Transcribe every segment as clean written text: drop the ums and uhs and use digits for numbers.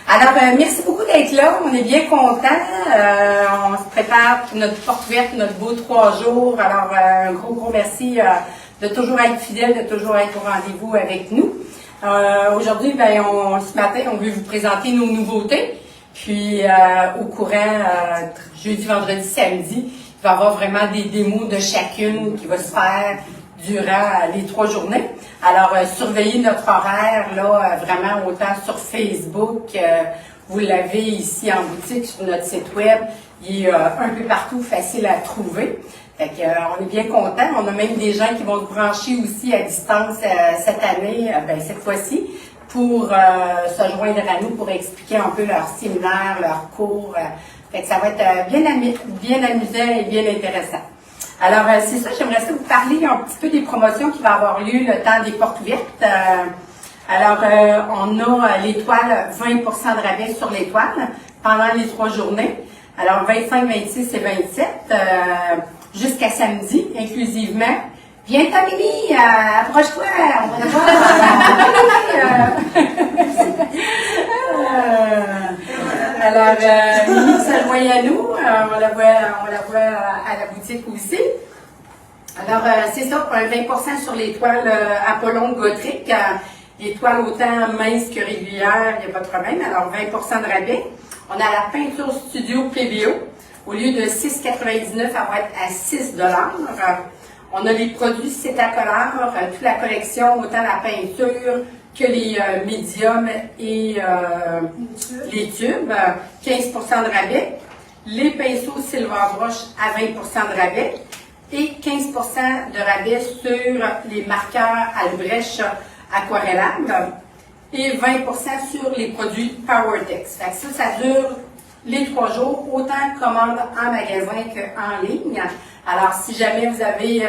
Alors, merci beaucoup d'être là. On est bien contents. On se prépare pour notre porte ouverte, notre beau 3 jours. Alors, un gros merci de toujours être fidèle, de toujours être au rendez-vous avec nous. Aujourd'hui, ce matin, on veut vous présenter nos nouveautés. Puis, au courant, jeudi, vendredi, samedi, il va y avoir vraiment des démos de chacune qui va se faire durant les 3 journées. Alors, surveillez notre horaire, là, vraiment autant sur Facebook, vous l'avez ici en boutique, sur notre site web, il est un peu partout facile à trouver. Fait que, on est bien contents. On a même des gens qui vont se brancher aussi à distance cette année, cette fois-ci, pour se joindre à nous pour expliquer un peu leur séminaire, leur cours. Fait que ça va être bien amusant et bien intéressant. Alors, c'est ça, j'aimerais ça vous parler un petit peu des promotions qui vont avoir lieu le temps des portes ouvertes. Alors, on a l'étoile, 20% de rabais sur l'étoile pendant les 3 journées. Alors, 25, 26 et 27, jusqu'à samedi, inclusivement. Viens, Mimi, approche-toi, on va te voir. Alors, Mimi se joint à nous, on la voit à la boutique aussi. Alors, c'est ça, un 20% sur l'étoile Apollon Gothic, l'étoile autant mince que régulière, il n'y a pas de problème. Alors, 20% de rabais. On a la peinture studio PBO, au lieu de 6,99, elle va être à 6 $. On a les produits Cétacolore, toute la collection, autant la peinture que les médiums et les tubes, 15% de rabais. Les pinceaux Silverbrush à 20% de rabais et 15% de rabais sur les marqueurs Albrecht aquarellables et 20% sur les produits Powertex. Fait que ça dure les 3 jours, autant commande en magasin qu'en ligne. Alors, si jamais vous avez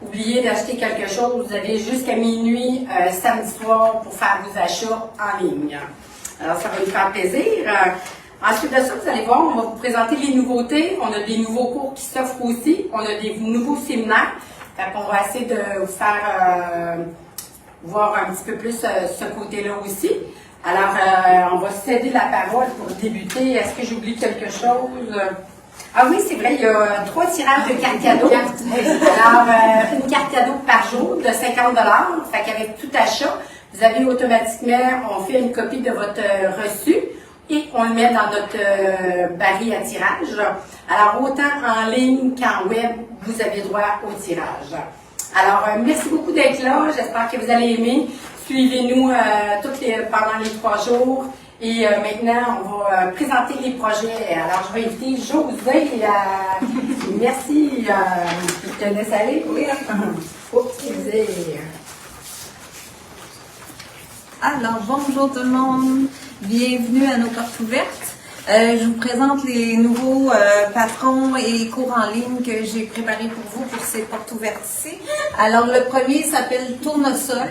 oublié d'acheter quelque chose, vous avez jusqu'à minuit samedi soir pour faire vos achats en ligne. Alors, ça va nous faire plaisir. Ensuite de ça, vous allez voir, on va vous présenter les nouveautés. On a des nouveaux cours qui s'offrent aussi. On a des nouveaux séminaires. Fait qu'on va essayer de vous faire voir un petit peu plus ce côté-là aussi. Alors, on va céder la parole pour débuter. Est-ce que j'oublie quelque chose? Ah oui, c'est vrai, il y a 3 tirages de cartes cadeaux. Alors, une carte cadeau par jour de 50 $. Fait qu'avec tout achat, vous avez automatiquement, on fait une copie de votre reçu et on le met dans notre baril à tirage. Alors, autant en ligne qu'en web, vous avez droit au tirage. Alors, merci beaucoup d'être là. J'espère que vous allez aimer. Suivez-nous pendant les 3 jours. Et maintenant, on va présenter les projets. Alors, je vais inviter José. Merci. Je te laisse aller. Oui. José. Alors, bonjour tout le monde. Bienvenue à nos portes ouvertes. Je vous présente les nouveaux patrons et cours en ligne que j'ai préparés pour vous pour ces portes ouvertes ici. Alors, le premier s'appelle Tournesol.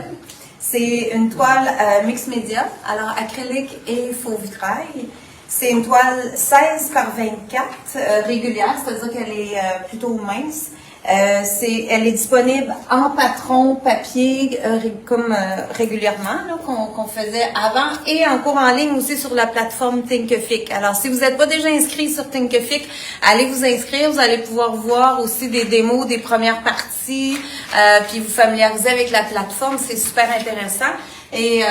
C'est une toile mix média, alors acrylique et faux vitrail. C'est une toile 16 par 24 régulière, c'est-à-dire qu'elle est plutôt mince. Elle est disponible en patron papier comme régulièrement qu'on faisait avant et en cours en ligne aussi sur la plateforme Thinkific. Alors si vous n'êtes pas déjà inscrit sur Thinkific, allez vous inscrire, vous allez pouvoir voir aussi des démos des premières parties puis vous familiariser avec la plateforme, c'est super intéressant. Et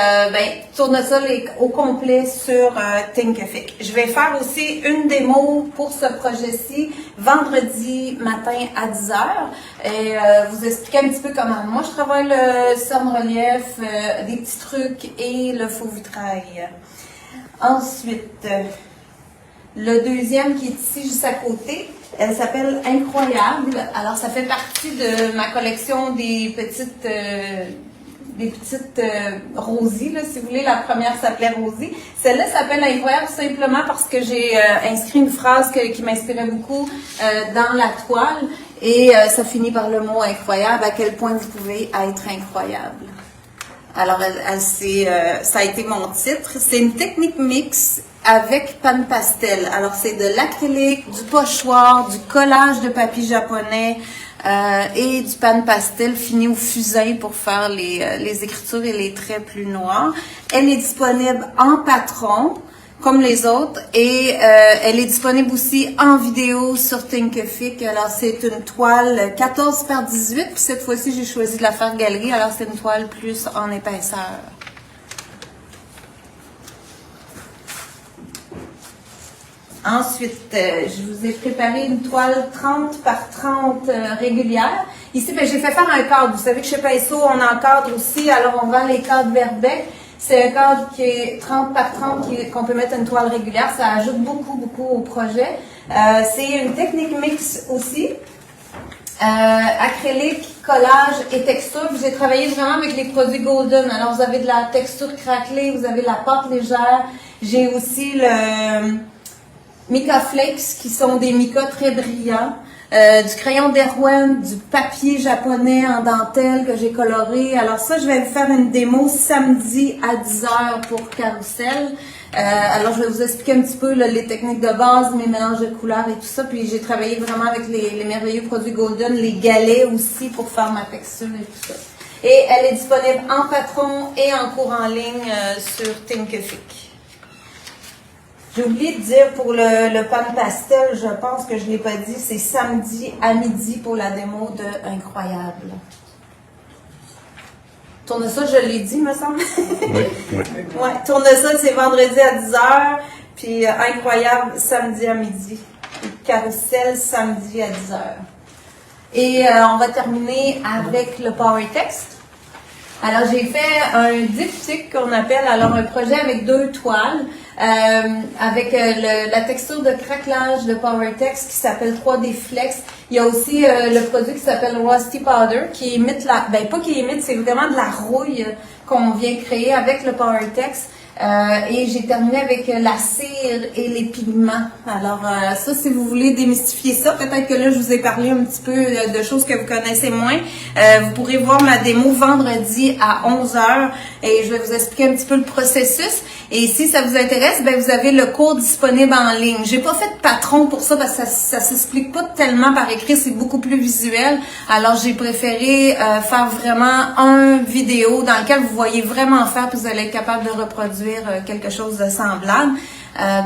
Tournesol est au complet sur Thinkific. Je vais faire aussi une démo pour ce projet-ci vendredi matin à 10h. Et vous expliquer un petit peu comment moi je travaille le cerne-relief, des petits trucs et le faux vitrail. Ensuite, le deuxième qui est ici juste à côté, elle s'appelle Incroyable. Alors ça fait partie de ma collection des petites rosies, là, si vous voulez. La première s'appelait Rosie. Celle-là s'appelle Incroyable simplement parce que j'ai inscrit une phrase qui m'inspirait beaucoup dans la toile et ça finit par le mot incroyable, à quel point vous pouvez être incroyable. Alors, ça a été mon titre. C'est une technique mix avec pan pastel. Alors, c'est de l'acrylique, du pochoir, du collage de papier japonais et du pan pastel fini au fusain pour faire les écritures et les traits plus noirs. Elle est disponible en patron, comme les autres, et elle est disponible aussi en vidéo sur Thinkific. Alors, c'est une toile 14 par 18, puis cette fois-ci, j'ai choisi de la faire galerie, alors c'est une toile plus en épaisseur. Ensuite, je vous ai préparé une toile 30 par 30 régulière. Ici, j'ai fait faire un cadre. Vous savez que chez Pinceau, on encadre aussi, alors on vend les cadres Verbeck. C'est un cadre qui est 30 par 30 qu'on peut mettre une toile régulière. Ça ajoute beaucoup, beaucoup au projet. C'est une technique mix aussi. Acrylique, collage et texture. J'ai travaillé vraiment avec les produits Golden. Alors, vous avez de la texture craquelée, vous avez de la pâte légère. J'ai aussi le Mica Flakes, qui sont des micas très brillants. Du crayon d'Erwan, du papier japonais en dentelle que j'ai coloré. Alors ça, je vais vous faire une démo samedi à 10h pour Carousel. Alors je vais vous expliquer un petit peu là, les techniques de base, mes mélanges de couleurs et tout ça. Puis j'ai travaillé vraiment avec les merveilleux produits Golden, les galets aussi pour faire ma texture et tout ça. Et elle est disponible en patron et en cours en ligne sur Thinkific. J'ai oublié de dire pour le pan pastel, je pense que je ne l'ai pas dit, c'est samedi à midi pour la démo de Incroyable. Tournesol, je l'ai dit, me semble. Oui, oui. Ouais, Tournesol, c'est vendredi à 10h, puis Incroyable, samedi à midi. Et Carousel, samedi à 10h. Et on va terminer avec le Power Text. Alors, j'ai fait un diptyque qu'on appelle, alors un projet avec 2 toiles, avec la texture de craquelage de PowerText qui s'appelle 3D Flex. Il y a aussi le produit qui s'appelle Rusty Powder qui imite pas qui imite, c'est vraiment de la rouille qu'on vient créer avec le PowerText. Et j'ai terminé avec la cire et les pigments. Alors ça, si vous voulez démystifier ça, peut-être que là, je vous ai parlé un petit peu de choses que vous connaissez moins. Vous pourrez voir ma démo vendredi à 11h et je vais vous expliquer un petit peu le processus. Et si ça vous intéresse, ben vous avez le cours disponible en ligne. J'ai pas fait de patron pour ça parce que ça s'explique pas tellement par écrit, c'est beaucoup plus visuel. Alors j'ai préféré faire vraiment un vidéo dans lequel vous voyez vraiment faire puis vous allez être capable de reproduire quelque chose de semblable.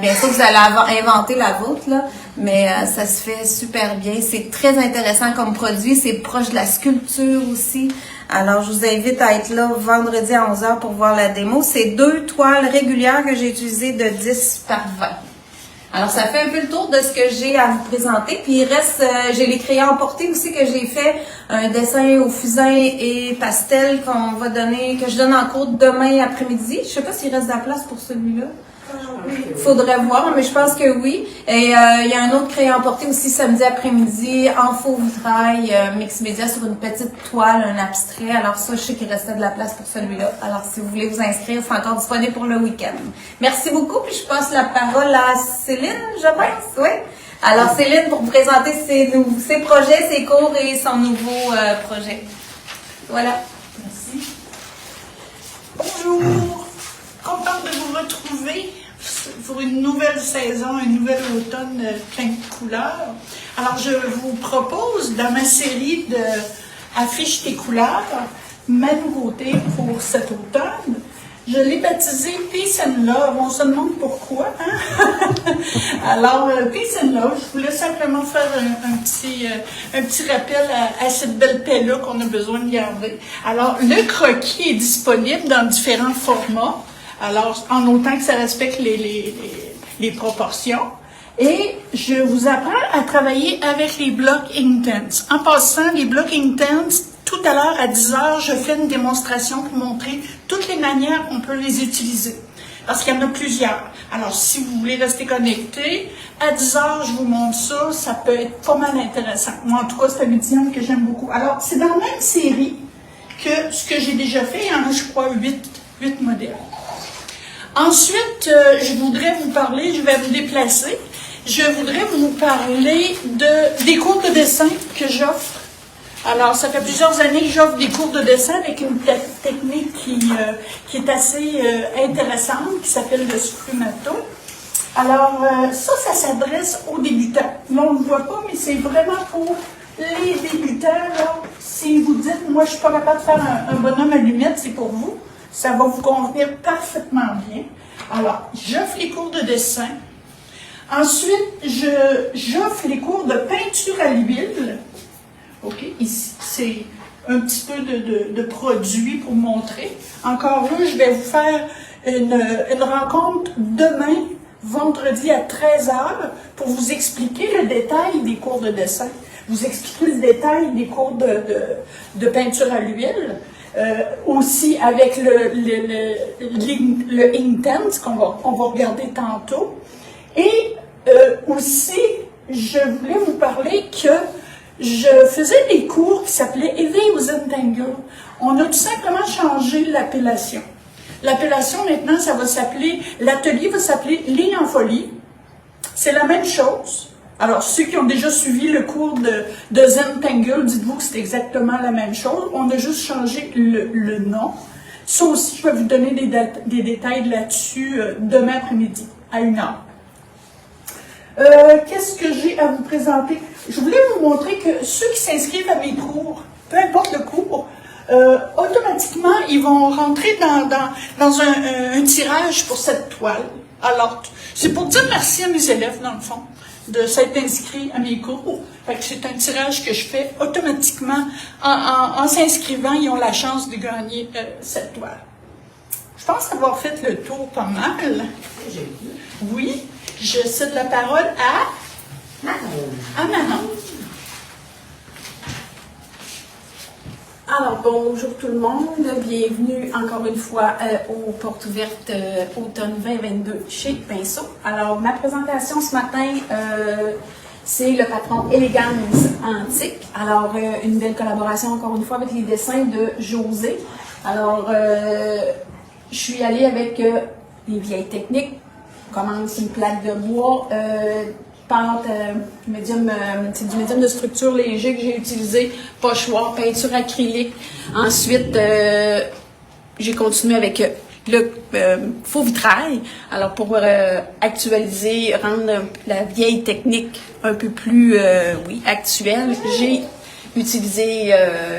Bien sûr, vous allez inventer la vôtre, là, mais ça se fait super bien. C'est très intéressant comme produit. C'est proche de la sculpture aussi. Alors, je vous invite à être là vendredi à 11h pour voir la démo. C'est 2 toiles régulières que j'ai utilisées de 10 par 20. Alors, ça fait un peu le tour de ce que j'ai à vous présenter. Puis, il reste, j'ai les crayons emportés aussi que j'ai fait un dessin au fusain et pastel que je donne en cours demain après-midi. Je sais pas s'il reste de la place pour celui-là. Il faudrait voir, mais je pense que oui. Et il y a un autre crayon emporté aussi samedi après-midi en faux vitrail, mix média sur une petite toile, un abstrait. Alors ça, je sais qu'il restait de la place pour celui-là. Alors si vous voulez vous inscrire, c'est encore disponible pour le week-end. Merci beaucoup, puis je passe la parole à Céline, je pense. Oui. Alors Céline, pour vous présenter ses projets, ses cours et son nouveau projet. Voilà. Merci. Bonjour. Contente de vous retrouver pour une nouvelle saison, un nouvel automne plein de couleurs. Alors, je vous propose dans ma série de Affiche tes couleurs, ma nouveauté pour cet automne. Je l'ai baptisé Peace and Love. On se demande pourquoi. Hein? Alors, Peace and Love, je voulais simplement faire un petit rappel à cette belle paix-là qu'on a besoin de garder. Alors, le croquis est disponible dans différents formats. Alors, en autant que ça respecte les proportions. Et je vous apprends à travailler avec les blocs Inktense. En passant, les blocs Inktense, tout à l'heure à 10h, je fais une démonstration pour montrer toutes les manières qu'on peut les utiliser. Parce qu'il y en a plusieurs. Alors, si vous voulez rester connecté, à 10h, je vous montre ça. Ça peut être pas mal intéressant. Moi, en tout cas, c'est un médium que j'aime beaucoup. Alors, c'est dans la même série que ce que j'ai déjà fait. Il y en a, je crois, 8 modèles. Ensuite, je voudrais vous parler, je vais me déplacer, je voudrais vous parler des cours de dessin que j'offre Alors, ça fait plusieurs années que j'offre des cours de dessin avec une technique qui est assez intéressante, qui s'appelle le sfumato. Alors, ça s'adresse aux débutants. Là, on ne le voit pas, mais c'est vraiment pour les débutants. Là, si vous dites, moi, je ne suis pas capable de faire un bonhomme allumette, c'est pour vous. Ça va vous convenir parfaitement bien. Alors, j'offre les cours de dessin. Ensuite, j'offre les cours de peinture à l'huile. OK, ici, c'est un petit peu de produits pour montrer. Encore là, je vais vous faire une rencontre demain, vendredi à 13h, pour vous expliquer le détail des cours de dessin. Vous expliquer le détail des cours de peinture à l'huile. Aussi avec le Intense qu'on va regarder tantôt. Et aussi, je voulais vous parler que je faisais des cours qui s'appelaient Éveil aux Zentangle. On a tout simplement changé l'appellation. L'appellation maintenant, ça va s'appeler, l'atelier va s'appeler Ligne en folie. C'est la même chose. Alors, ceux qui ont déjà suivi le cours de Zentangle, dites-vous que c'est exactement la même chose. On a juste changé le nom. Ça aussi, je vais vous donner des détails là-dessus demain après-midi, à 1h. Qu'est-ce que j'ai à vous présenter? Je voulais vous montrer que ceux qui s'inscrivent à mes cours, peu importe le cours, automatiquement, ils vont rentrer dans un tirage pour cette toile. Alors, c'est pour dire merci à mes élèves, dans le fond, de s'être inscrits à mes cours. Fait que c'est un tirage que je fais automatiquement. En s'inscrivant, ils ont la chance de gagner cette toile. Je pense avoir fait le tour pas mal. Oui, je cède la parole à Manon. Alors, bonjour tout le monde, bienvenue encore une fois aux portes ouvertes automne 2022 chez Pinceau. Alors, ma présentation ce matin, c'est le patron Élégance Antique. Alors, une belle collaboration encore une fois avec les dessins de José. Alors, je suis allée avec les vieilles techniques. On commence une plaque de bois, pente médium, c'est du médium de structure léger que j'ai utilisé, pochoir, peinture acrylique. Ensuite, j'ai continué avec le faux vitrail. Alors pour actualiser, rendre la vieille technique un peu plus actuelle, j'ai utilisé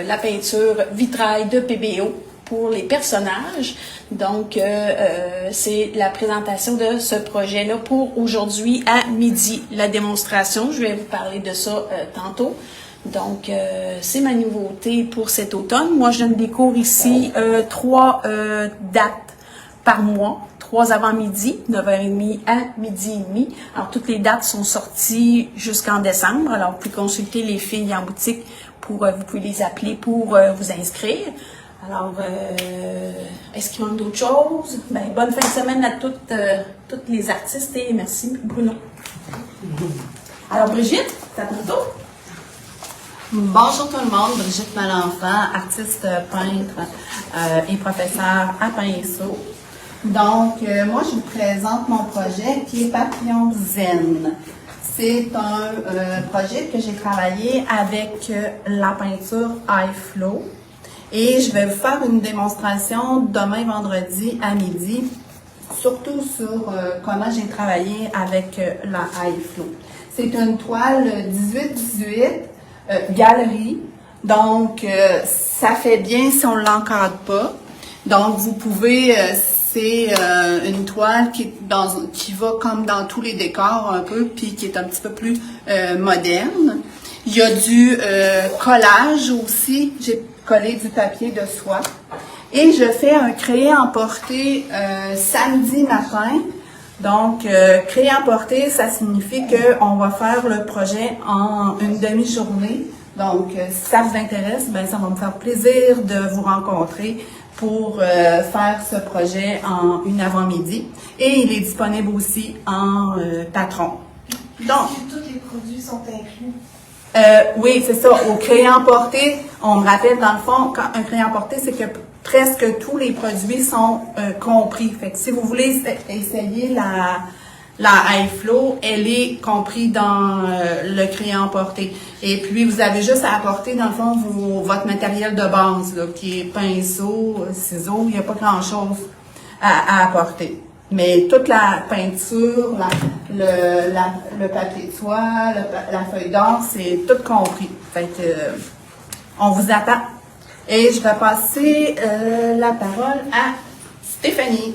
la peinture vitrail de PBO pour les personnages. Donc, c'est la présentation de ce projet-là pour aujourd'hui à midi. La démonstration, je vais vous parler de ça tantôt. Donc, c'est ma nouveauté pour cet automne. Moi, je donne des cours ici 3 dates par mois. 3 avant-midi, 9h30 à midi et demi. Alors, toutes les dates sont sorties jusqu'en décembre. Alors, vous pouvez consulter les filles en boutique pour, vous pouvez les appeler pour vous inscrire. Alors, est-ce qu'il manque d'autres choses? Ben, bonne fin de semaine à toutes les artistes et merci Bruno. Alors Brigitte, c'est à ton tour. Bonjour tout le monde, Brigitte Malenfant, artiste peintre et professeure à Pinceau. Donc, moi je vous présente mon projet qui est Papillon Zen. C'est un projet que j'ai travaillé avec la peinture iFlow. Et je vais vous faire une démonstration demain vendredi à midi, surtout sur comment j'ai travaillé avec la iFlow. C'est une toile 18-18 galerie, donc ça fait bien si on ne l'encadre pas. Donc vous pouvez, c'est une toile qui va comme dans tous les décors un peu, puis qui est un petit peu plus moderne. Il y a du collage aussi. J'ai collé du papier de soie. Et je fais un créé-emporter samedi matin. Donc, créé-emporter, ça signifie qu'on va faire le projet en une demi-journée. Donc, si ça vous intéresse, ben ça va me faire plaisir de vous rencontrer pour faire ce projet en une avant-midi. Et il est disponible aussi en patron. Donc, Tous les produits sont inclus. Oui, c'est ça. Au créé-emporter, on me rappelle, dans le fond, quand un créé-emporter, c'est que presque tous les produits sont compris. Fait que si vous voulez essayer la high flow, elle est comprise dans le crayon porté. Et puis, vous avez juste à apporter, dans le fond, votre matériel de base, là, qui est pinceau, ciseaux, il n'y a pas grand-chose à apporter. Mais toute la peinture, le papier de soie, la feuille d'or, c'est tout compris. Fait que, on vous attend. Et je vais passer la parole à Stéphanie.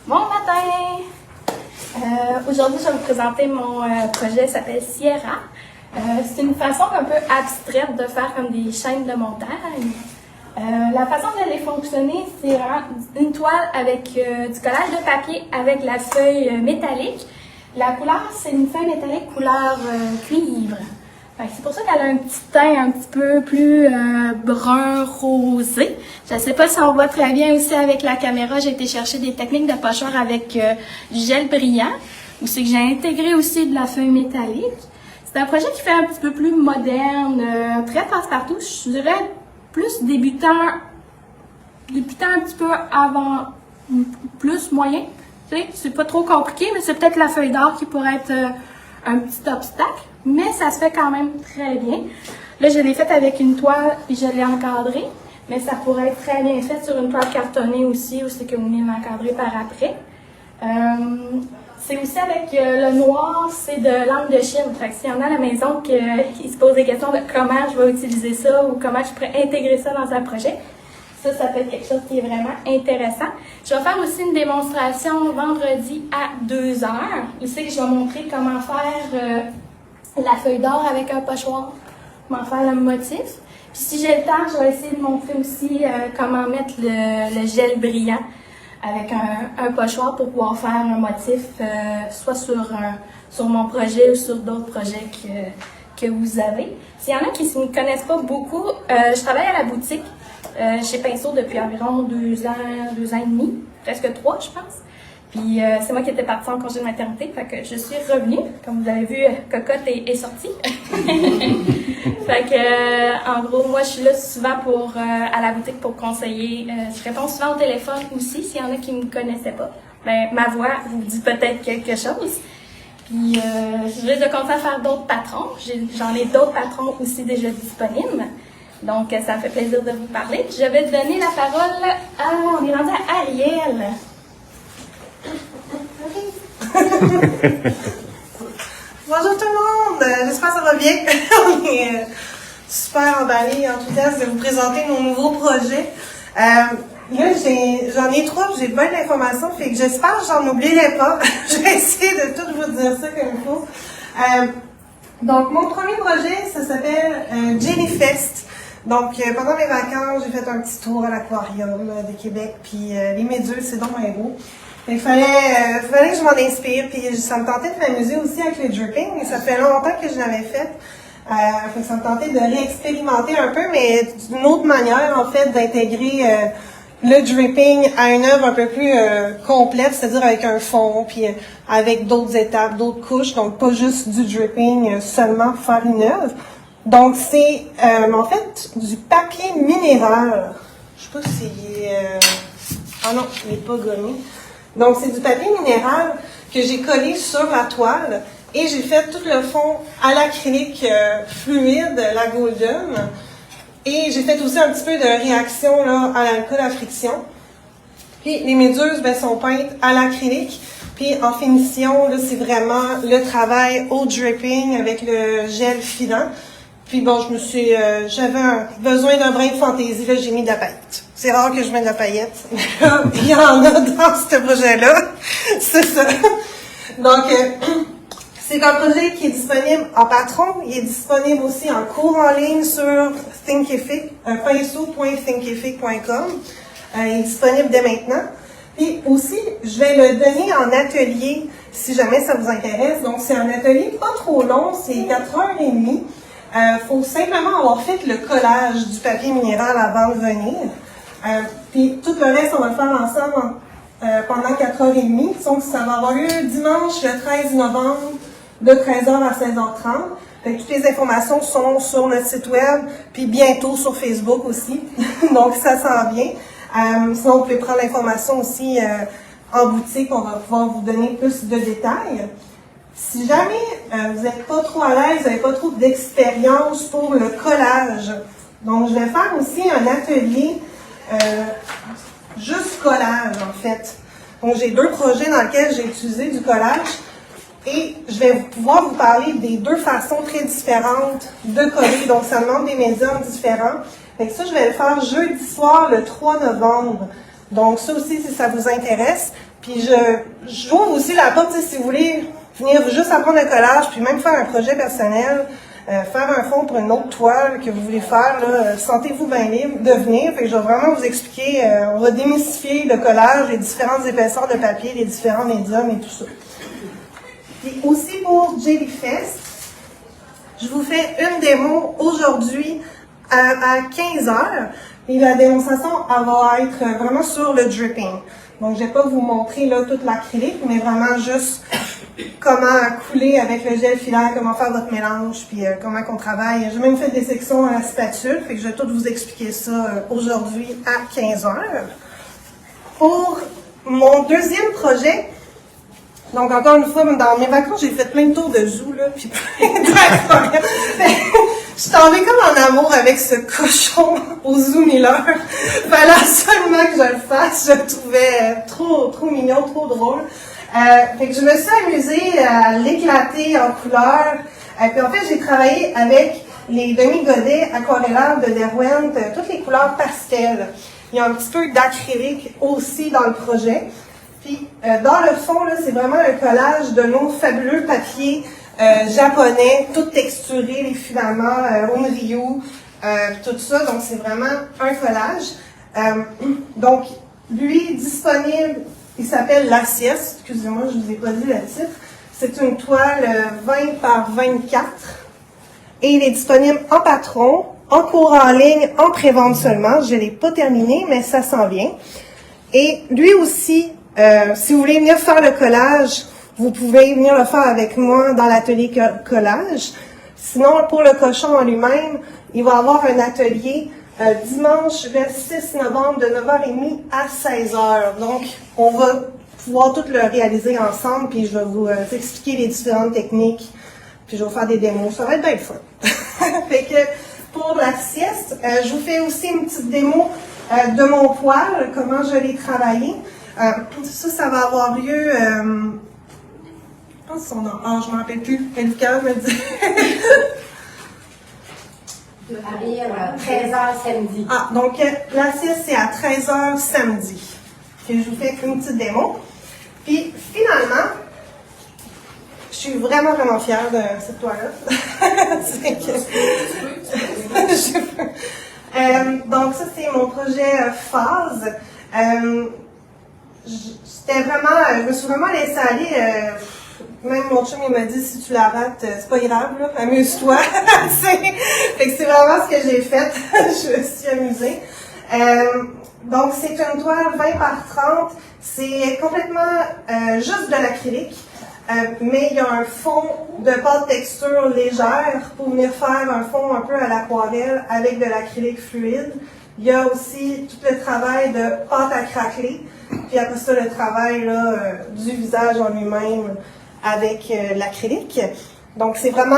Bon matin! Aujourd'hui, je vais vous présenter mon projet qui s'appelle Sierra. C'est une façon un peu abstraite de faire comme des chaînes de montagne. La façon de les fonctionner, c'est une toile avec du collage de papier avec la feuille métallique. La couleur, c'est une feuille métallique couleur cuivre. C'est pour ça qu'elle a un petit teint un petit peu plus brun rosé. Je ne sais pas si on voit très bien aussi avec la caméra. J'ai été chercher des techniques de pochoir avec du gel brillant. Ou c'est que j'ai intégré aussi de la feuille métallique. C'est un projet qui fait un petit peu plus moderne, très passe-partout. Je dirais plus débutant un petit peu avant, plus moyen. Tu sais, c'est pas trop compliqué, mais c'est peut-être la feuille d'or qui pourrait être un petit obstacle. Mais ça se fait quand même très bien. Là, je l'ai faite avec une toile puis je l'ai encadrée. Mais ça pourrait être très bien fait sur une toile cartonnée aussi que vous venez l'encadrer par après. C'est aussi avec le noir, c'est de l'encre de Chine. Fait que s'il y en a à la maison qui se posent des questions de comment je vais utiliser ça ou comment je pourrais intégrer ça dans un projet, ça peut être quelque chose qui est vraiment intéressant. Je vais faire aussi une démonstration vendredi à 2h. Aussi, je vais montrer comment faire la feuille d'or avec un pochoir, comment faire le motif. Puis si j'ai le temps, je vais essayer de montrer aussi comment mettre le gel brillant avec un pochoir pour pouvoir faire un motif soit sur mon projet ou sur d'autres projets que vous avez. S'il y en a qui ne me connaissent pas beaucoup, je travaille à la boutique chez Pinceau depuis environ 2 ans et demi, presque 3 je pense. Puis c'est moi qui étais partie en congé de maternité, fait que je suis revenue. Comme vous avez vu, Cocotte est sortie. Fait que en gros, moi je suis là souvent à la boutique pour conseiller. Je réponds souvent au téléphone aussi, s'il y en a qui ne me connaissaient pas. Ben, ma voix vous dit peut-être quelque chose. Puis je risque de commencer à faire d'autres patrons. J'en ai d'autres patrons aussi déjà disponibles. Donc ça me fait plaisir de vous parler. Je vais donner la parole on est rendu à Ariel. Bonjour tout le monde, j'espère que ça va bien. On est super emballés, enthousiastes de vous présenter nos nouveaux projets. Là, j'en ai 3, j'ai plein d'informations, fait que j'espère que j'en oublierai pas. Je vais essayer de tout vous dire ça comme il faut. Donc, mon premier projet, ça s'appelle Jellyfest. Donc, pendant mes vacances, j'ai fait un petit tour à l'aquarium de Québec, puis les méduses, c'est donc bien beau. Il fallait que je m'en inspire, puis ça me tentait de m'amuser aussi avec le dripping. Ça fait longtemps que je l'avais fait. Ça me tentait de réexpérimenter un peu, mais d'une autre manière, en fait, d'intégrer le dripping à une œuvre un peu plus complète, c'est-à-dire avec un fond, puis avec d'autres étapes, d'autres couches. Donc, pas juste du dripping seulement pour faire une œuvre. Donc, c'est en fait du papier minéral. Je sais pas s'il est... Ah non, il n'est pas gommé. Donc, c'est du papier minéral que j'ai collé sur la toile et j'ai fait tout le fond à l'acrylique fluide, la golden. Et j'ai fait aussi un petit peu de réaction là, à l'alcool à friction. Puis, les méduses sont peintes à l'acrylique. Puis, en finition, là, c'est vraiment le travail au dripping avec le gel filant. Puis bon, j'avais besoin d'un brin de fantaisie, là, j'ai mis de la paillette. C'est rare que je mette de la paillette. Il y en a dans ce projet-là. C'est ça. Donc, c'est un projet qui est disponible en patron. Il est disponible aussi en cours en ligne sur Thinkific, pinceau.thinkific.com. Il est disponible dès maintenant. Puis aussi, je vais le donner en atelier, si jamais ça vous intéresse. Donc, c'est un atelier pas trop long, c'est 4h30. Faut simplement avoir fait le collage du papier minéral avant de venir. Puis tout le reste, on va le faire ensemble pendant 4h30. Donc ça va avoir lieu dimanche le 13 novembre de 13h à 16h30. Fait que toutes les informations sont sur notre site web, puis bientôt sur Facebook aussi. Donc ça s'en vient. Sinon, vous pouvez prendre l'information aussi en boutique, on va pouvoir vous donner plus de détails. Si jamais vous n'êtes pas trop à l'aise, vous n'avez pas trop d'expérience pour le collage, donc je vais faire aussi un atelier juste collage en fait. Donc j'ai 2 projets dans lesquels j'ai utilisé du collage et je vais pouvoir vous parler des 2 façons très différentes de coller. Donc ça demande des médiums différents. Fait que ça, je vais le faire jeudi soir, le 3 novembre. Donc ça aussi, si ça vous intéresse. Puis j'ouvre aussi la porte, si vous voulez venir juste apprendre le collage, puis même faire un projet personnel, faire un fond pour une autre toile que vous voulez faire, là, sentez-vous bien libre de venir. Fait que je vais vraiment vous expliquer, on va démystifier le collage, les différentes épaisseurs de papier, les différents médiums et tout ça. Puis aussi pour Jellyfest, je vous fais une démo aujourd'hui à 15h. Et la démonstration, elle va être vraiment sur le dripping. Donc, je ne vais pas vous montrer là toute l'acrylique, mais vraiment juste comment couler avec le gel filaire, comment faire votre mélange, puis comment qu'on travaille. J'ai même fait des sections à la spatule, fait que je vais tout vous expliquer ça aujourd'hui à 15h. Pour mon deuxième projet, donc encore une fois, dans mes vacances, j'ai fait plein de tours de zoo, là, puis plein de je suis tombée comme en amour avec ce cochon au Zoo Miller. Fallait absolument que je le fasse. Je le trouvais trop mignon, trop drôle. Fait que je me suis amusée à l'éclater en couleurs. Puis en fait, j'ai travaillé avec les demi-godets aquarellables de Derwent, toutes les couleurs pastel. Il y a un petit peu d'acrylique aussi dans le projet. Puis dans le fond, là, c'est vraiment un collage de nos fabuleux papiers japonais, tout texturé, les filaments, Onryu, tout ça. Donc, c'est vraiment un collage. Donc, lui, disponible, il s'appelle La Sieste. Excusez-moi, je ne vous ai pas dit le titre. C'est une toile 20 par 24. Et il est disponible en patron, en cours en ligne, en prévente seulement. Je ne l'ai pas terminé, mais ça s'en vient. Et lui aussi, si vous voulez venir faire le collage, vous pouvez venir le faire avec moi dans l'atelier collage. Sinon, pour le cochon en lui-même, il va y avoir un atelier dimanche le 6 novembre de 9h30 à 16h. Donc, on va pouvoir tout le réaliser ensemble, puis je vais vous expliquer les différentes techniques, puis je vais vous faire des démos. Ça va être bien le fun. Fait que pour la sieste, je vous fais aussi une petite démo de mon poêle, comment je l'ai travaillé. Ça va avoir lieu... je pense son nom. Ah, je ne m'en rappelle plus. Lucas me dit. À 13h samedi. Ah, donc la sieste, c'est à 13h samedi. Puis je vous fais une petite démo. Puis finalement, je suis vraiment, vraiment fière de cette toile-là. Donc ça, c'est mon projet phase. C'était vraiment, je me suis vraiment laissée aller. Même mon chum, il m'a dit, si tu la rates, c'est pas grave, là, amuse-toi. Fait que c'est vraiment ce que j'ai fait. Je me suis amusée. Donc, c'est une toile 20 par 30. C'est complètement juste de l'acrylique. Mais il y a un fond de pâte texture légère pour venir faire un fond un peu à l'aquarelle avec de l'acrylique fluide. Il y a aussi tout le travail de pâte à craqueler. Puis après ça, le travail là, du visage en lui-même avec l'acrylique. Donc, c'est vraiment,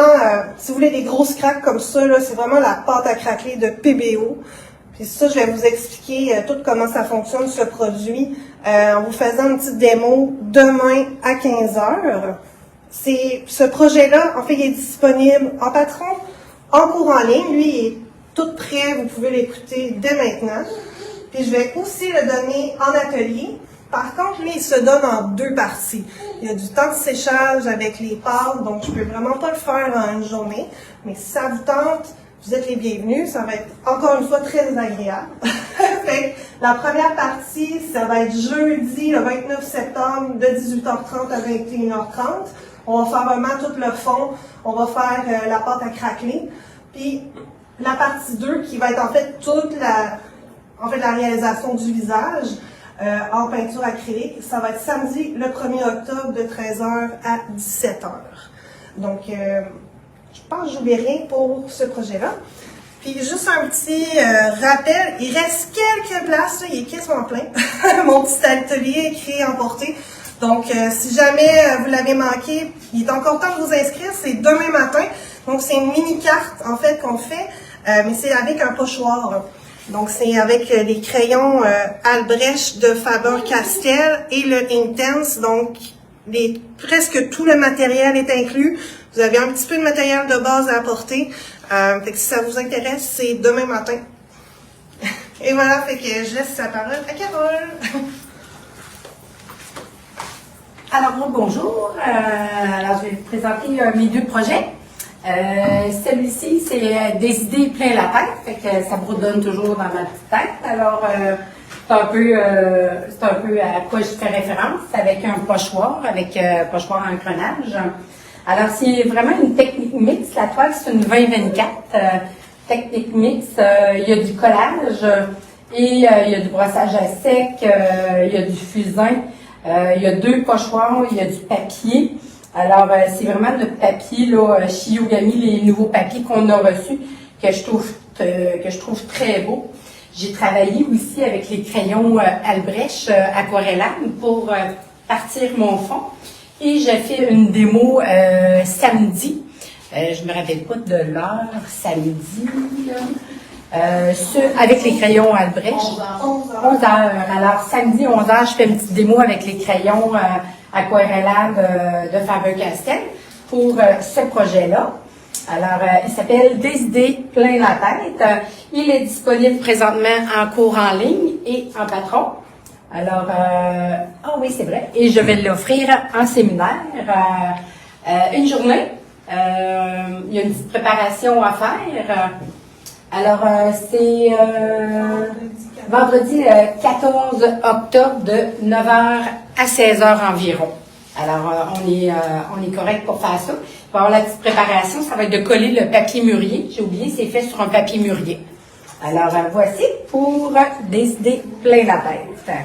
si vous voulez des grosses craques comme ça, là, c'est vraiment la pâte à craqueler de PBO. Puis ça, je vais vous expliquer tout comment ça fonctionne, ce produit, en vous faisant une petite démo demain à 15h. Ce projet-là, en fait, il est disponible en patron, en cours en ligne. Lui, il est tout prêt, vous pouvez l'écouter dès maintenant. Puis je vais aussi le donner en atelier. Par contre, lui, il se donne en 2 parties. Il y a du temps de séchage avec les pâtes, donc je ne peux vraiment pas le faire en une journée. Mais si ça vous tente, vous êtes les bienvenus. Ça va être encore une fois très agréable. Fait que la première partie, ça va être jeudi, le 29 septembre, de 18h30 à 21h30. On va faire vraiment tout le fond. On va faire la pâte à craqueler. Puis la partie 2, qui va être en fait toute la réalisation du visage en peinture acrylique, ça va être samedi le 1er octobre de 13h à 17h. Donc, je pense que je n'oublie rien pour ce projet-là. Puis juste un petit rappel, il reste quelques places, là, il est quasiment plein. Mon petit atelier écrit emporté. Donc, si jamais vous l'avez manqué, il est encore temps de vous inscrire, c'est demain matin. Donc, c'est une mini-carte, en fait, qu'on fait, mais c'est avec un pochoir. Donc, c'est avec les crayons Albrecht de Faber-Castell et le Inktense. Donc, presque tout le matériel est inclus. Vous avez un petit peu de matériel de base à apporter. Fait que si ça vous intéresse, c'est demain matin. Et voilà, fait que je laisse la parole à Carole. Alors, bonjour. Alors, je vais vous présenter mes deux projets. Celui-ci, c'est des idées plein la tête, fait que ça bredonne toujours dans ma petite tête. Alors, c'est un peu à quoi je fais référence, avec un pochoir, pochoir en engrenage. Alors, c'est vraiment une technique mixte. La toile, c'est une 2024 technique mixte. Il y a du collage et il y a du brossage à sec, il y a du fusain, il y a deux pochoirs, il y a du papier. Alors, c'est vraiment notre papier, là, Shiyogami, les nouveaux papiers qu'on a reçus, que je trouve très beau. J'ai travaillé aussi avec les crayons Albrecht aquarellable pour partir mon fond. Et j'ai fait une démo samedi. Je me rappelle pas de l'heure, samedi. Avec les crayons Albrecht. 11 heures. Alors, samedi, 11 heures, je fais une petite démo avec les crayons aquarellables de Faber-Castell pour ce projet-là. Alors, il s'appelle Des idées plein la tête. Il est disponible présentement en cours en ligne et en patron. Alors, oui, c'est vrai. Et je vais l'offrir en séminaire. Une journée. Il y a une petite préparation à faire. Alors, c'est vendredi 14 octobre de 9h à 16h environ. Alors, on est correct pour faire ça. Pour avoir la petite préparation, ça va être de coller le papier mûrier. J'ai oublié, c'est fait sur un papier mûrier. Alors, voici pour des idées plein la tête.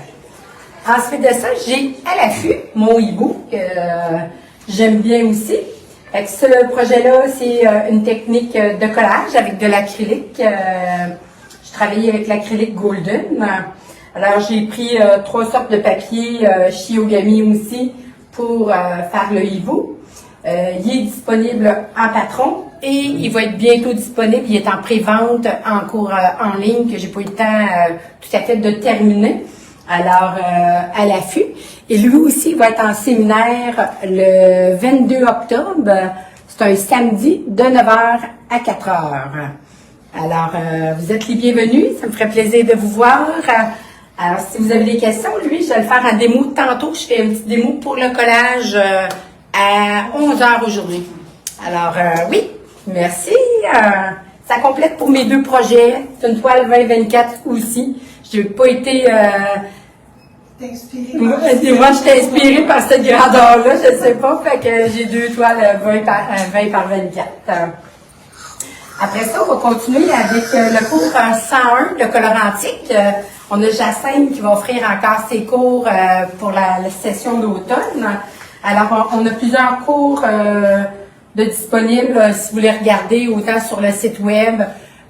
Ensuite de ça, j'ai à l'affût mon hibou que j'aime bien aussi. Fait que ce projet-là, c'est une technique de collage avec de l'acrylique. Je travaillais avec l'acrylique Golden. Alors, j'ai pris 3 sortes de papier, Shiyogami aussi, pour faire le hibou. Il est disponible en patron et il va être bientôt disponible. Il est en pré-vente en cours en ligne que j'ai pas eu le temps tout à fait de terminer. Alors, à l'affût. Et lui aussi va être en séminaire le 22 octobre. C'est un samedi de 9h à 4h. Alors, vous êtes les bienvenus. Ça me ferait plaisir de vous voir. Alors, si vous avez des questions, lui, je vais le faire en démo tantôt. Je fais une petite démo pour le collage à 11h aujourd'hui. Alors, oui, merci. Ça complète pour mes deux projets. C'est une toile 2024 aussi. Je n'ai pas été... Moi, je t'ai inspirée par cette grandeur-là, je ne sais pas, fait que j'ai deux toiles 20 par 24. Après ça, on va continuer avec le cours 101 de colorantique. On a Jacinthe qui va offrir encore ses cours pour la session d'automne. Alors, on a plusieurs cours de disponibles si vous voulez regarder, autant sur le site web,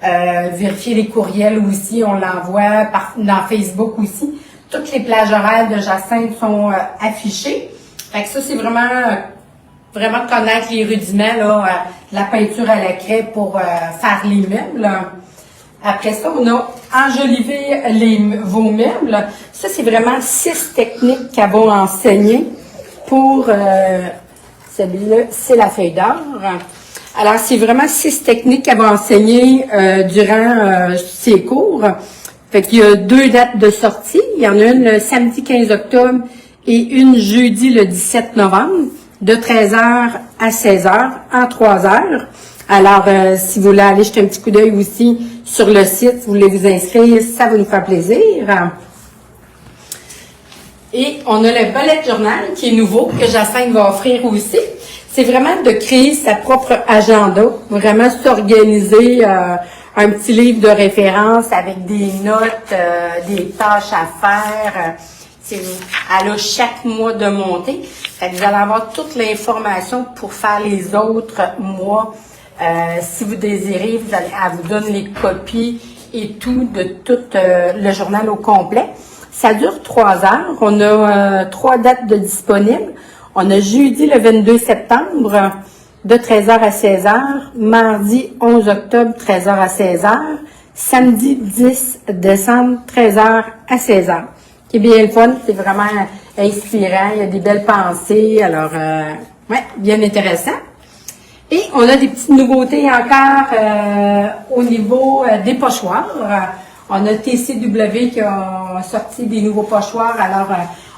vérifier les courriels aussi, on l'envoie dans Facebook aussi. Toutes les plages horaires de Jacinthe sont affichées. Fait que ça, c'est vraiment connaître les rudiments, là, la peinture à la craie pour faire les meubles. Après ça, on a enjolivé vos meubles. Ça, c'est vraiment 6 techniques qu'elle va enseigner pour celui-là, c'est la feuille d'or. Alors, c'est vraiment 6 techniques qu'elle va enseigner durant ses cours. Fait qu'il y a 2 dates de sortie. Il y en a une le samedi 15 octobre et une jeudi le 17 novembre, de 13h à 16h, en 3 heures. Alors, si vous voulez aller jeter un petit coup d'œil aussi sur le site, si vous voulez vous inscrire, ça va nous faire plaisir. Et on a le bullet journal qui est nouveau, que Jacinthe va offrir aussi. C'est vraiment de créer sa propre agenda, vraiment s'organiser un petit livre de référence avec des notes, des tâches à faire. Elle a chaque mois de montée. Fait que vous allez avoir toute l'information pour faire les autres mois Si vous désirez, elle vous donne les copies et tout de tout le journal au complet. Ça dure 3 heures. On a 3 dates de disponibles. On a jeudi le 22 septembre de 13h à 16h, mardi 11 octobre 13h à 16h, samedi 10 décembre 13h à 16h. C'est bien le fun, c'est vraiment inspirant, il y a des belles pensées, alors ouais, bien intéressant. Et on a des petites nouveautés encore au niveau des pochoirs. On a TCW qui a sorti des nouveaux pochoirs, alors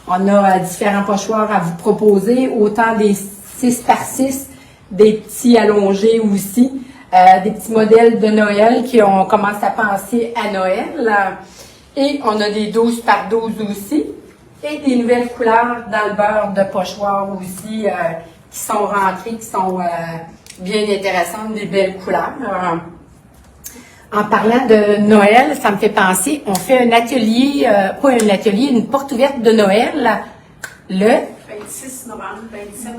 on a différents pochoirs à vous proposer, autant des 6x6, des petits allongés aussi, des petits modèles de Noël qui ont commencé à penser à Noël. Et on a des 12x12 aussi, et des nouvelles couleurs dans le beurre de pochoir aussi qui sont rentrées, qui sont bien intéressantes, des belles couleurs. En parlant de Noël, ça me fait penser, on fait un atelier, pas un atelier, une porte ouverte de Noël, le 26 novembre, 27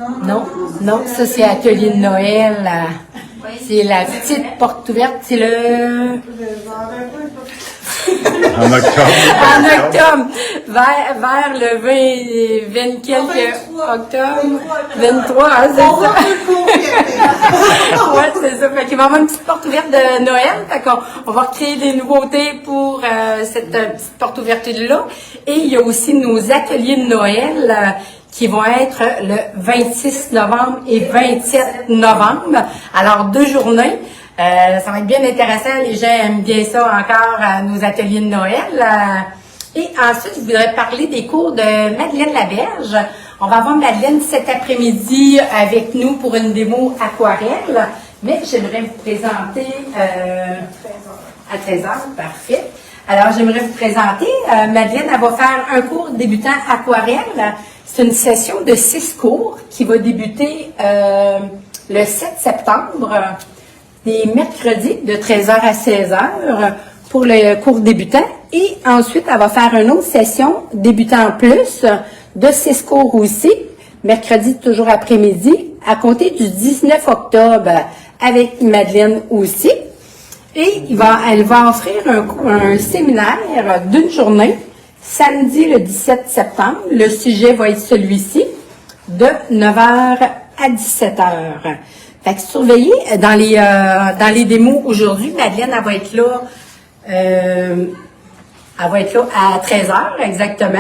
non, ça c'est atelier de Noël, c'est la petite porte ouverte, c'est le... En octobre. En octobre, vers le 20 quelques octobre, 23, hein, c'est On ça. va le confirmer. Ouais, c'est ça. Fait qu'il va y avoir une petite porte ouverte de Noël. Fait qu'on on va recréer des nouveautés pour cette petite porte ouverte-là. Et il y a aussi nos ateliers de Noël qui vont être le 26 novembre et 27 novembre. Alors, 2 journées. Ça va être bien intéressant. Les gens aiment bien ça encore, nos ateliers de Noël. Et ensuite, je voudrais parler des cours de Madeleine Laberge. On va avoir Madeleine cet après-midi avec nous pour une démo aquarelle. Mais j'aimerais vous présenter à 13h, parfait. Alors, j'aimerais vous présenter, Madeleine, elle va faire un cours débutant aquarelle. C'est une session de 6 cours qui va débuter le 7 septembre. Des mercredis de 13h à 16h pour le cours débutant. Et ensuite, elle va faire une autre session débutant en plus de 6 cours aussi, mercredi toujours après-midi, à compter du 19 octobre avec Madeleine aussi. Et elle va offrir un séminaire d'une journée, samedi le 17 septembre. Le sujet va être celui-ci, de 9h à 17h. Fait que surveillez dans les démos aujourd'hui, Madeleine, elle va être là à 13h exactement.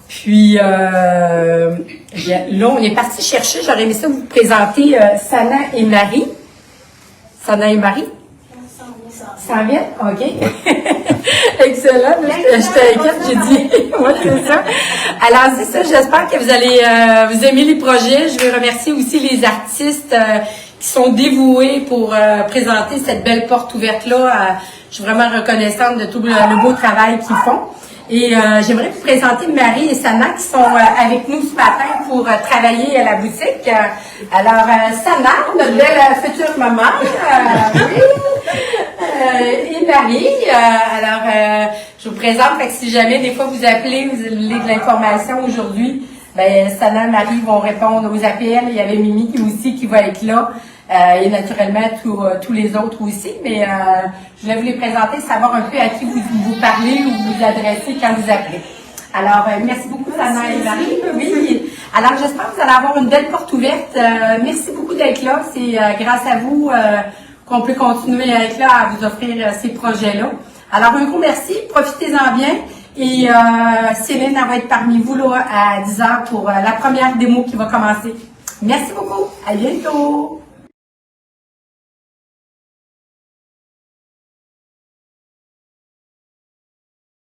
Puis là, on est parti chercher, j'aurais aimé ça vous présenter Sana et Marie. Sana et Marie? Ça vient? OK. Excellent. Je t'inquiète, j'ai dit. Ouais, c'est ça. Alors, c'est ça. J'espère que vous allez vous aimer les projets. Je vais remercier aussi les artistes qui sont dévoués pour présenter cette belle porte ouverte-là. Je suis vraiment reconnaissante de tout le beau travail qu'ils font. Et j'aimerais vous présenter Marie et Sana qui sont avec nous ce matin pour travailler à la boutique. Alors, Sana, notre belle future maman, oui, et Marie. Alors, je vous présente, fait que si jamais des fois vous appelez, vous voulez de l'information aujourd'hui, ben Sana et Marie vont répondre aux appels. Il y avait Mimi qui va être là. Et naturellement tous les autres aussi, mais je voulais vous les présenter, savoir un peu à qui vous parlez ou vous adressez quand vous appelez. Alors, merci beaucoup, Sana et Marie. Oui. Alors, j'espère que vous allez avoir une belle porte ouverte. Merci beaucoup d'être là. C'est grâce à vous qu'on peut continuer à être là, à vous offrir ces projets-là. Alors, un gros merci. Profitez-en bien. Et Céline, elle va être parmi vous là à 10h pour la première démo qui va commencer. Merci beaucoup. À bientôt.